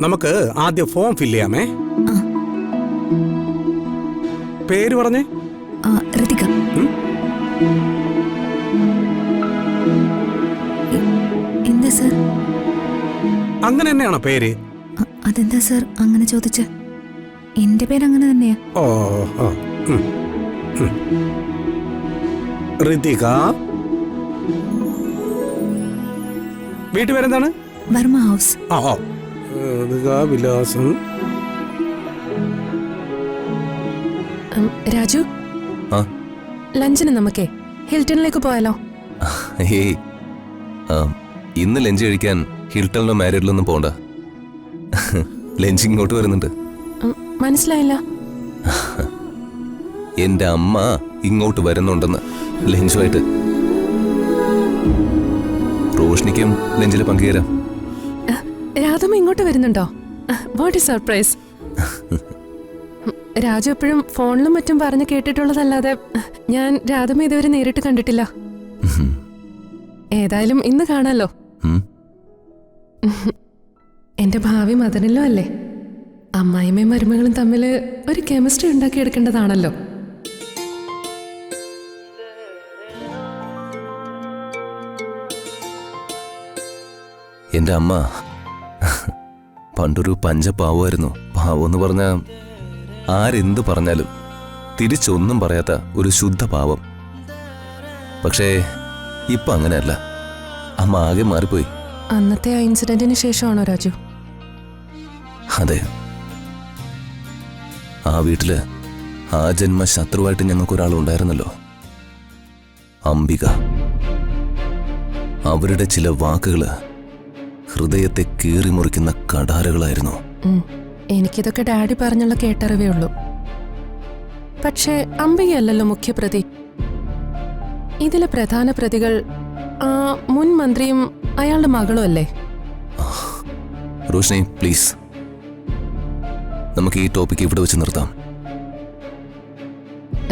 നമുക്ക് ആദ്യം form fill ചെയ്യാമേ. പേര് പറഞ്ഞേ. ഋതിക. എന്താ സർ? അങ്ങനെ തന്നെയാണോ പേര്? അതെന്താ സർ അങ്ങനെ ചോദിച്ച? എന്റെ പേര് അങ്ങനെ തന്നെയാ. ഓ ഓ. ഋതിക. വീട്ടുപേരെന്താണ്? വർമ്മ ഹൗസ്. ഓ ഋതിക വിലാസം. രാജു, ലഞ്ചിന് നമുക്കേ ഹിൽട്ടണിലേക്ക് പോയാലോ? ഇന്ന് ലഞ്ച് കഴിക്കാൻ ഹിൽട്ടണിലോ മാരിഡിലൊന്നും പോണ്ട. ലഞ്ച് ഇങ്ങോട്ട് വരുന്നുണ്ട്. മനസ്സിലായില്ല. എന്റെ അമ്മ ഇങ്ങോട്ട് വരുന്നുണ്ടെന്ന് ലഞ്ചുമായിട്ട്. റോഷ്നിക്കും ലഞ്ചിൽ പങ്കുചേരാം. രാധമ്മ ഇങ്ങോട്ട് വരുന്നുണ്ടോ? What is surprise. രാജു എപ്പോഴും ഫോണിലും മറ്റും പറഞ്ഞ് കേട്ടിട്ടുള്ളതല്ലാതെ ഞാൻ രാധമ്മ ഇതുവരെ നേരിട്ട് കണ്ടിട്ടില്ല. ഏതായാലും ഇന്ന് കാണാലോ. എന്റെ ഭാവി മദനിലോ അല്ലേ? അമ്മായിമ്മയും മരുമകളും തമ്മിൽ ഒരു കെമിസ്ട്രി ഉണ്ടാക്കിയെടുക്കേണ്ടതാണല്ലോ. എന്റെ അമ്മ പണ്ടൊരു പഞ്ചപാവമായിരുന്നു. പാവമെന്ന് പറഞ്ഞ ആരെന്ത് പറഞ്ഞാലും തിരിച്ചൊന്നും പറയാത്ത ഒരു ശുദ്ധ പാവം. പക്ഷേ ഇപ്പൊ അങ്ങനെയല്ല. അമ്മ ആകെ മാറിപ്പോയി. അന്നത്തെ ആ ഇൻസിഡന്റിന് ശേഷമാണോ രാജു? അതെ. ആ വീട്ടില് ആ ജന്മ ശത്രുവായിട്ട് ഞങ്ങൾക്കൊരാളുണ്ടായിരുന്നല്ലോ, അംബിക. അവരുടെ ചില വാക്കുകള് ഹൃദയത്തെ കീറിമുറിക്കുന്ന കടാരകളായിരുന്നു. എനിക്കിതൊക്കെ ഡാഡി പറഞ്ഞുള്ള കേട്ടറിവേ ഉള്ളൂ. പക്ഷേ അംബികയല്ലല്ലോ മുഖ്യപ്രതി. ഇതിലെ പ്രധാന പ്രതികൾ ആ മുൻ മന്ത്രിയും അയാളുടെ മകളും അല്ലേ? റോഷ്നി പ്ലീസ്, നമുക്ക് ഈ ടോപ്പിക് ഇവിടെ വെച്ച് നിർത്താം.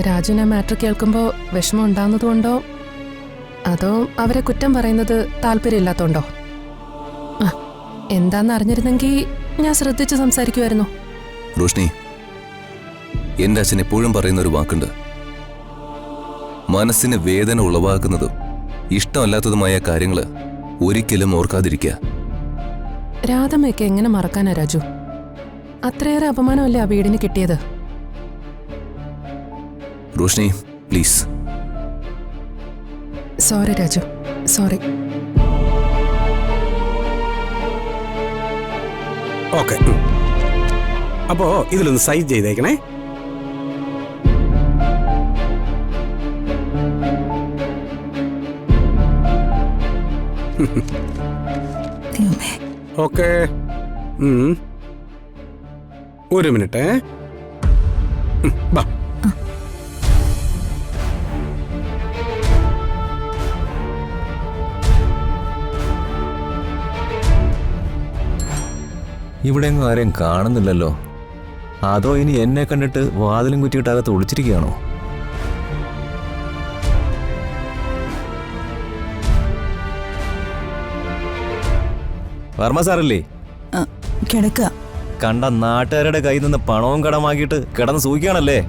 രാജുവിനെ മാറ്റർ കേൾക്കുമ്പോ വിഷമം ഉണ്ടാകുന്നതുകൊണ്ടോ അതോ അവരെ കുറ്റം പറയുന്നത് താല്പര്യമില്ലാത്തോണ്ടോ? എന്താന്ന് അറിഞ്ഞിരുന്നെങ്കിൽ ഞാൻ ശ്രദ്ധിച്ച് സംസാരിക്കുമായിരുന്നു. റോഷ്നി, എന്റെ അച്ഛൻ എപ്പോഴും പറയുന്ന ഒരു വാക്കുണ്ട്. മനസ്സിന് വേദന ഉളവാക്കുന്നതും ഇഷ്ടമല്ലാത്തതുമായ കാര്യങ്ങള് ഒരിക്കലും ഓർക്കാതിരിക്കുക. രാധമ്മയൊക്കെ എങ്ങനെ മറക്കാനാ രാജു? അത്രയേറെ അപമാനമല്ലേ ആ വീടിന് കിട്ടിയത്. Roshni please. Sorry Raju, sorry. Okay, അപ്പോ ഇതിലൊന്ന് സൈൻ ചെയ്തേക്കണേ. ഓക്കെ, ഒരു മിനിറ്റ്. ഇവിടെ എങ്ങും ആരെയും കാണുന്നില്ലല്ലോ. അതോ ഇനി എന്നെ കണ്ടിട്ട് വാതിലും കുറ്റിയിട്ടകത്ത് ഒളിച്ചിരിക്കുകയാണോ? വർമ്മ സാറല്ലേ? കിടക്കുക. കണ്ട നാട്ടുകാരുടെ കയ്യിൽ നിന്ന് പണവും കടമാക്കിയിട്ട് കിടന്ന് സൂഹിക്കുകയാണല്ലേ?